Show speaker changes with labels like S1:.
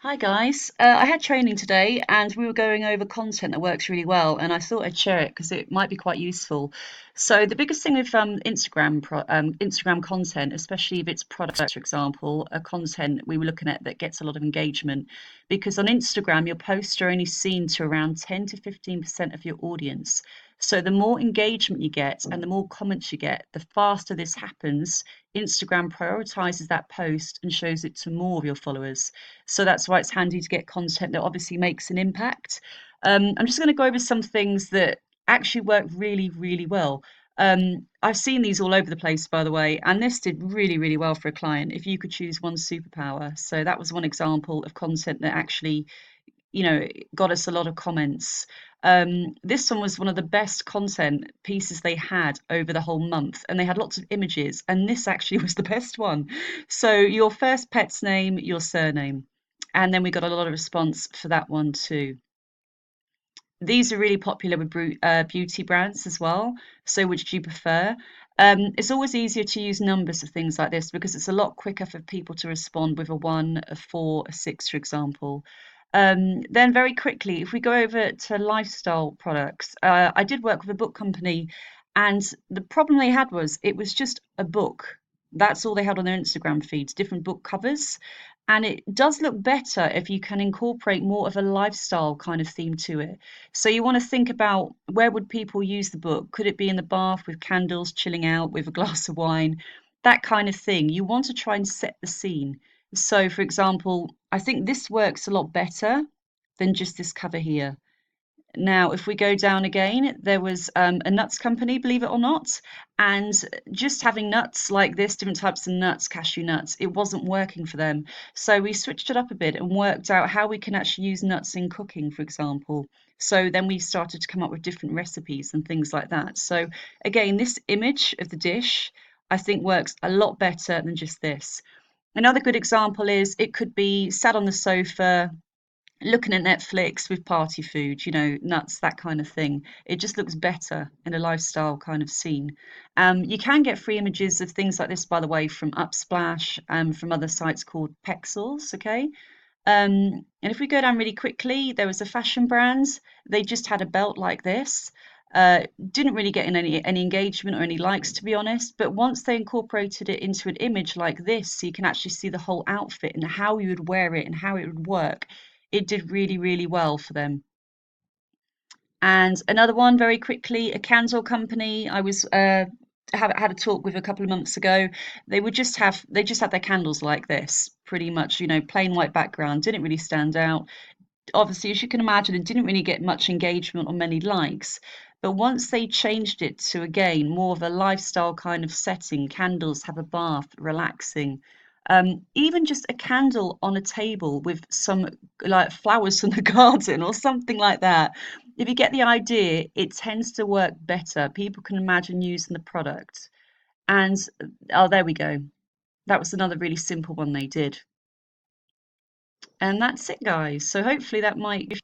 S1: Hi guys, I had training today and we were going over content that works really well, and I thought I'd share it because it might be quite useful. So the biggest thing with Instagram content, especially if it's products, for example, a content we were looking at that gets a lot of engagement, because on Instagram your posts are only seen to around 10 to 15% of your audience. So the more engagement you get and the more comments you get, the faster this happens. Instagram prioritizes that post and shows it to more of your followers. So that's why it's handy to get content that obviously makes an impact. I'm just going to go over some things that actually work really, really well. I've seen these all over the place, by the way, and this did really, really well for a client. If you could choose one superpower, so that was one example of content that actually, got us a lot of comments. This one was one of the best content pieces they had over the whole month, and they had lots of images, and this actually was the best one. So your first pet's name, your surname, and then we got a lot of response for that one too. These are really popular with beauty brands as well. So which do you prefer? It's always easier to use numbers for things like this because it's a lot quicker for people to respond with a one, a four, a six, for example. Then very quickly, if we go over to lifestyle products, I did work with a book company, and the problem they had was it was just a book. That's all they had on their Instagram feeds, different book covers. And it does look better if you can incorporate more of a lifestyle kind of theme to it. So you want to think about, where would people use the book? Could it be in the bath with candles, chilling out with a glass of wine? That kind of thing. You want to try and set the scene. So, for example, I think this works a lot better than just this cover here. Now, if we go down again, there was a nuts company, believe it or not, and just having nuts like this, different types of nuts, cashew nuts, it wasn't working for them. So we switched it up a bit and worked out how we can actually use nuts in cooking, for example. So then we started to come up with different recipes and things like that. So again, this image of the dish, I think works a lot better than just this. Another good example is it could be sat on the sofa, looking at Netflix with party food, nuts, that kind of thing. It just looks better in a lifestyle kind of scene. You can get free images of things like this, by the way, from Upsplash, from other sites called Pexels, okay? And if we go down really quickly, there was a fashion brand. They just had a belt like this. Didn't really get in any engagement or any likes, to be honest. But once they incorporated it into an image like this, so you can actually see the whole outfit and how you would wear it and how it would work, it did really, really well for them. And another one, very quickly, a candle company. I was had a talk with a couple of months ago. They just had their candles like this, pretty much, plain white background, didn't really stand out. Obviously, as you can imagine, it didn't really get much engagement or many likes. But once they changed it to, again, more of a lifestyle kind of setting, candles, have a bath, relaxing. Even just a candle on a table with some like flowers from the garden or something like that. If you get the idea, it tends to work better. People can imagine using the product. And oh, there we go. That was another really simple one they did. And that's it, guys. So hopefully that might